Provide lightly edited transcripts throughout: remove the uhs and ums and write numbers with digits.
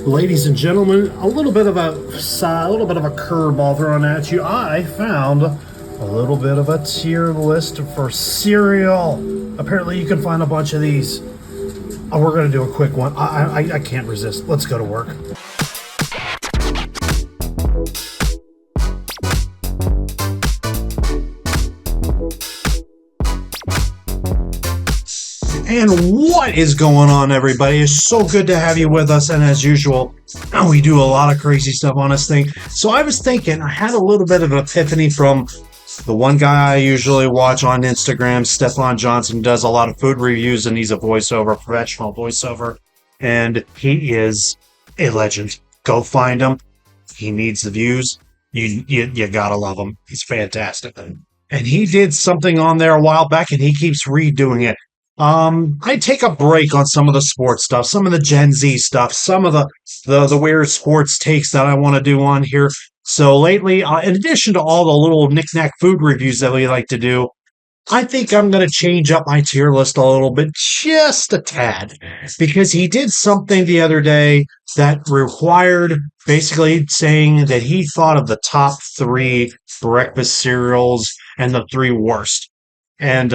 Ladies and gentlemen, a little bit of a curveball thrown at you. I found a little bit of a tier list for cereal. Apparently, you can find a bunch of these. Oh, we're gonna do a quick one. I can't resist. Let's go to work. And what is going on, everybody? It's so good to have you with us. And as usual, we do a lot of crazy stuff on this thing. So I was thinking, I had a little bit of an epiphany from the one guy I usually watch on Instagram, Stefan Johnson, does a lot of food reviews, and he's a professional voiceover. And he is a legend. Go find him. He needs the views. You gotta love him. He's fantastic. And he did something on there a while back, and he keeps redoing it. I take a break on some of the sports stuff, some of the Gen Z stuff, some of the weird sports takes that I want to do on here. So lately, in addition to all the little knick-knack food reviews that we like to do, I think I'm going to change up my tier list a little bit, just a tad, because he did something the other day that required basically saying that he thought of the top three breakfast cereals and the three worst. And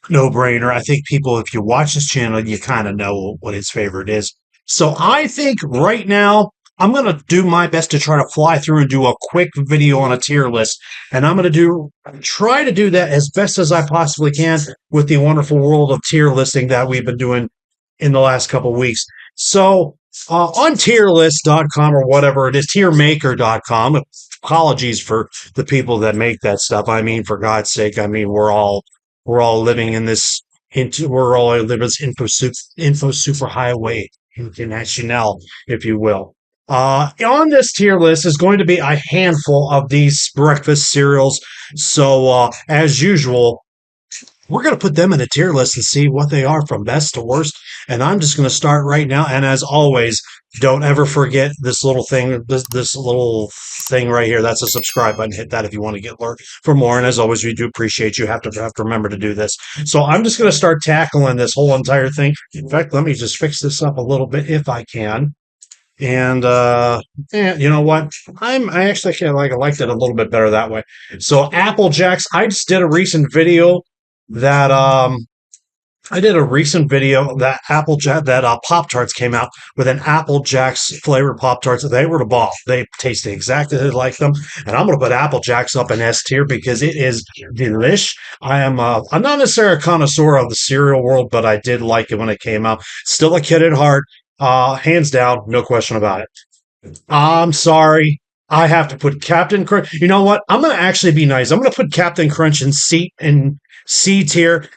no brainer. I think people, if you watch this channel, you kind of know what his favorite is. So I think right now, I'm going to do my best to try to fly through and do a quick video on a tier list. And I'm going to try to do that as best as I possibly can with the wonderful world of tier listing that we've been doing in the last couple of weeks. So on tierlist.com or whatever it is, tiermaker.com, apologies for the people that make that stuff. I mean, for God's sake, I mean, we're all living in this info super highway international, if you will. On this tier list is going to be a handful of these breakfast cereals. So as usual, we're going to put them in a tier list and see what they are from best to worst. And I'm just going to start right now. And as always, don't ever forget this little thing, this little thing right here. That's a subscribe button. Hit that if you want to get alert for more. And as always, we do appreciate you. Have to remember to do this. So I'm just going to start tackling this whole entire thing. In fact, let me just fix this up a little bit if I can. And you know what? I actually liked it a little bit better that way. So Apple Jacks. I just did a recent video that Apple Jack that Pop Tarts came out with an Apple Jacks flavored Pop Tarts. They were the ball. They tasted exactly like them, and I'm going to put Apple Jacks up in S tier because it is delish. I'm not necessarily a connoisseur of the cereal world, but I did like it when it came out. Still a kid at heart, hands down, no question about it. I'm sorry. I have to put Captain Crunch. You know what? I'm going to actually be nice. I'm going to put Captain Crunch in C tier.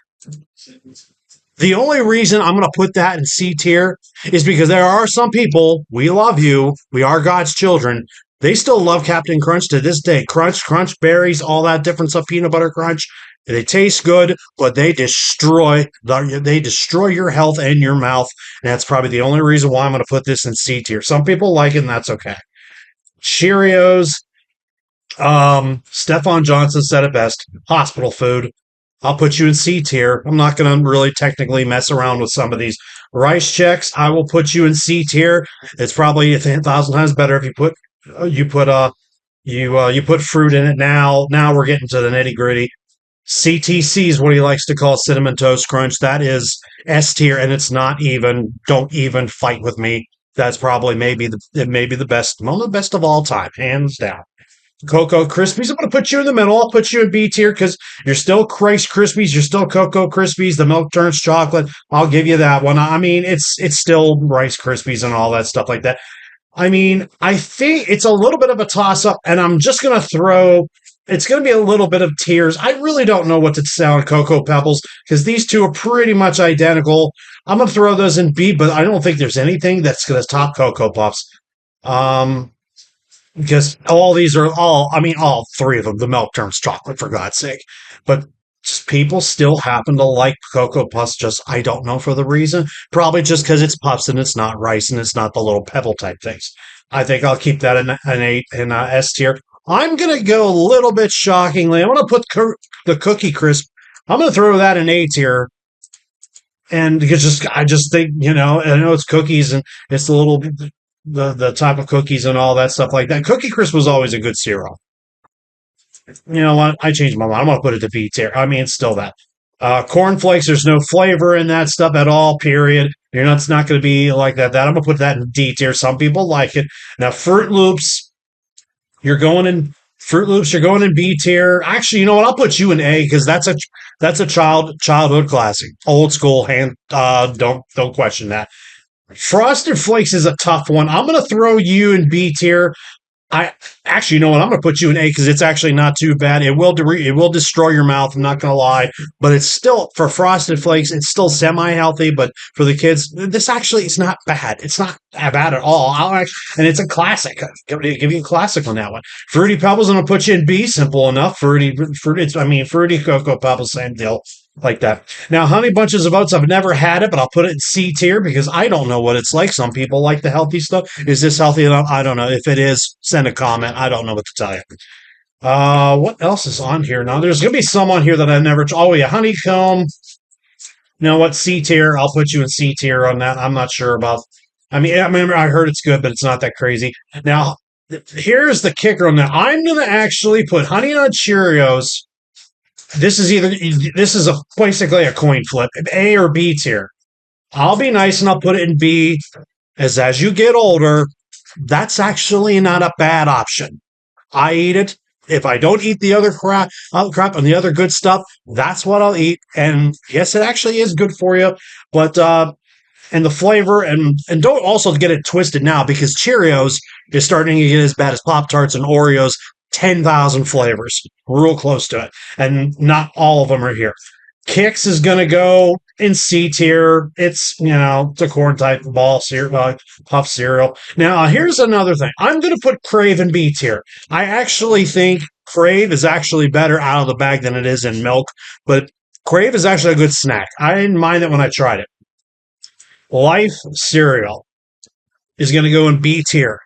The only reason I'm going to put that in C tier is because there are some people, we love you, we are God's children, they still love Captain Crunch to this day. Crunch berries, all that different stuff, peanut butter crunch. They taste good, but they destroy your health and your mouth. And that's probably the only reason why I'm going to put this in C tier. Some people like it, and that's okay. Cheerios. Stefan Johnson said it best. Hospital food. I'll put you in C tier. I'm not going to really technically mess around with some of these. Rice checks, I will put you in C tier. It's probably 1,000 times better if you put fruit in it. Now we're getting to the nitty gritty. CTC is what he likes to call Cinnamon Toast Crunch. That is S tier, and it's not even. Don't even fight with me. That's probably maybe the best, one of the best of all time, hands down. Cocoa Krispies. I'm going to put you in the middle. I'll put you in B tier because you're still Rice Krispies. You're still Cocoa Krispies. The milk turns chocolate. I'll give you that one. I mean, it's still Rice Krispies and all that stuff like that. I mean, I think it's a little bit of a toss-up, and I'm just going to throw... It's going to be a little bit of tears. I really don't know what to say on Cocoa Pebbles because these two are pretty much identical. I'm going to throw those in B, but I don't think there's anything that's going to top Cocoa Puffs. Because all three of them, the milk turns chocolate, for God's sake. But people still happen to like Cocoa Puffs, I don't know for the reason. Probably just because it's puffs and it's not rice and it's not the little pebble type things. I think I'll keep that in S tier. I'm going to go a little bit shockingly. I'm going to put the Cookie Crisp. I'm going to throw that in A tier And I just think, I know it's cookies and it's the type of cookies and all that stuff like that. Cookie Crisp was always a good cereal. You know what? I changed my mind. I'm gonna put it to B tier. I mean, it's still that. Corn flakes, there's no flavor in that stuff at all, period. It's not going to be like that. I'm going to put that in D tier. Some people like it. Now, you're going in Fruit Loops, you're going in B tier. Actually, you know what? I'll put you in A because that's a childhood classic, old school. Don't question that. Frosted Flakes is a tough one. I'm going to throw you in B tier. I actually, you know what? I'm going to put you in A because it's actually not too bad. It will destroy your mouth. I'm not going to lie, but it's still for Frosted Flakes. It's still semi healthy, but for the kids, this actually is not bad. It's not bad at all. And it's a classic. Give you a classic on that one. Fruity Pebbles, I'm going to put you in B. Simple enough. Fruity Cocoa Pebbles, same deal. Like that. Now, Honey Bunches of Oats, I've never had it, but I'll put it in C tier because I don't know what it's like. Some people like the healthy stuff. Is this healthy enough? I don't know. If it is, send a comment. I don't know what to tell you. What else is on here now? There's gonna be some on here that I've never. Oh yeah, honeycomb. You know what? C tier. I'll put you in C tier on that. I'm not sure about. I remember I heard it's good, but it's not that crazy. Now, here's the kicker on that. I'm gonna actually put Honey Nut Cheerios. This is basically a coin flip, A or B tier. I'll be nice and I'll put it in B. As you get older, that's actually not a bad option. I eat it. If I don't eat the crap and the other good stuff, that's what I'll eat. And yes, it actually is good for you. But and the flavor and don't also get it twisted now because Cheerios is starting to get as bad as Pop Tarts and Oreos. 10,000 flavors, real close to it, and not all of them are here. Kix is going to go in C tier. It's a corn type ball cereal, puff cereal. Now, here's another thing. I'm going to put Crave in B tier. I actually think Crave is actually better out of the bag than it is in milk, but Crave is actually a good snack. I didn't mind it when I tried it. Life cereal is going to go in B tier.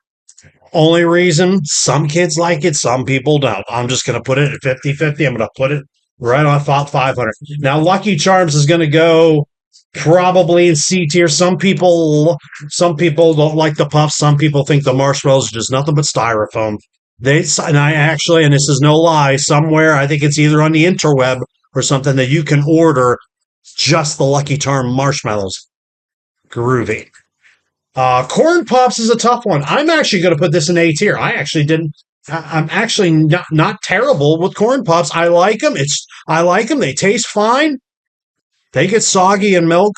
Only reason some kids like it, some people don't. I'm just going to put it at 50-50. I'm going to put it right on 500. Now, Lucky Charms is going to go probably in C tier. Some people don't like the puffs. Some people think the marshmallows are just nothing but styrofoam. And this is no lie, somewhere, I think it's either on the interweb or something that you can order just the Lucky Charm marshmallows. Groovy. Corn Pops is a tough one. I'm actually going to put this in A tier. I'm actually not terrible with Corn Pops. I like them. I like them. They taste fine. They get soggy in milk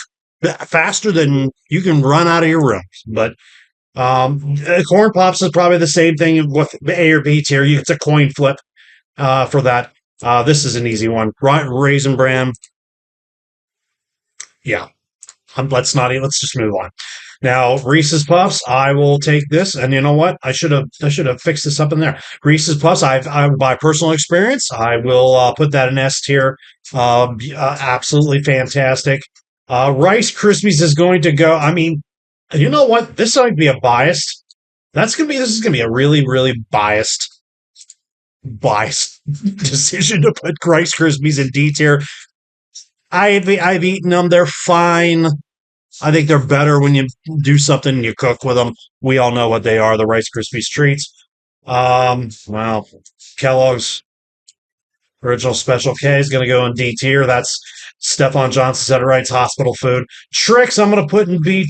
faster than you can run out of your room. But Corn Pops is probably the same thing with A or B tier. It's a coin flip for that. This is an easy one. Raisin Bran. Yeah. Let's just move on. Now, Reese's Puffs, I will take this, and you know what? I should have fixed this up in there. Reese's Puffs, by personal experience, I will put that in S tier. Absolutely fantastic. Rice Krispies is going to go. I mean, you know what? This might be a biased. This is gonna be a really, really biased decision to put Rice Krispies in D tier. I've eaten them. They're fine. I think they're better when you do something and you cook with them. We all know what they are, the Rice Krispies treats. Well, Kellogg's Original Special K is going to go in D tier. That's Stefan Johnson said it right. It's hospital food. Trix, I'm going to put in B.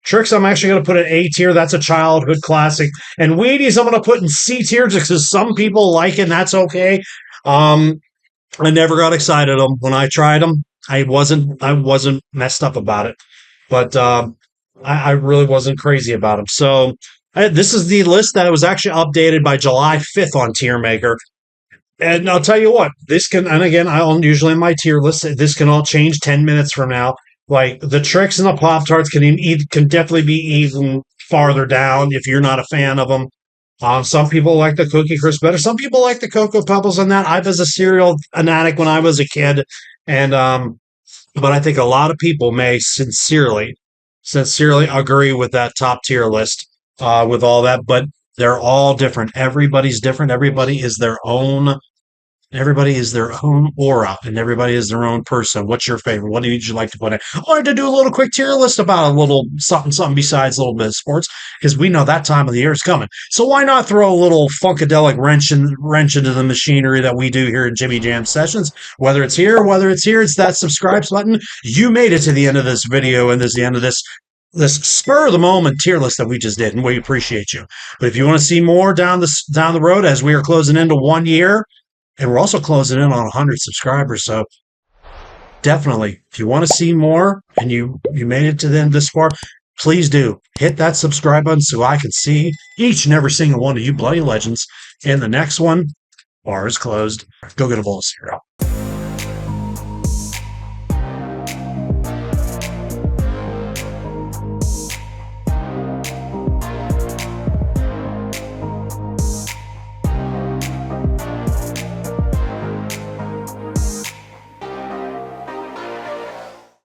Trix, I'm actually going to put in A tier. That's a childhood classic. And Wheaties, I'm going to put in C tier just because some people like it, and that's okay. I never got excited them when I tried them. I wasn't messed up about it. But I really wasn't crazy about them. So this is the list that was actually updated by July 5th on Tier Maker. And I'll tell you what, and again, I'll usually in my tier list, this can all change 10 minutes from now. Like the Trix and the Pop-Tarts can definitely be even farther down if you're not a fan of them. Some people like the Cookie Crisp better. Some people like the Cocoa Pebbles and that. I was a cereal fanatic when I was a kid. And but I think a lot of people may sincerely agree with that top tier list with all that. But they're all different. Everybody's different. Everybody is their own Everybody is their own aura, and everybody is their own person. What's your favorite? What would you like to put in? I wanted to do a little quick tier list about a little something, something besides a little bit of sports, because we know that time of the year is coming. So why not throw a little funkadelic wrench into the machinery that we do here in Jimmy Jam Sessions? Whether it's here, it's that subscribe button. You made it to the end of this video, and this is the end of this spur of the moment tier list that we just did, and we appreciate you. But if you want to see more down the road as we are closing into 1 year, and we're also closing in on 100 subscribers, so definitely, if you want to see more and you made it to the end this far, please do hit that subscribe button so I can see each and every single one of you bloody legends. And the next one, bar is closed. Go get a bowl of cereal.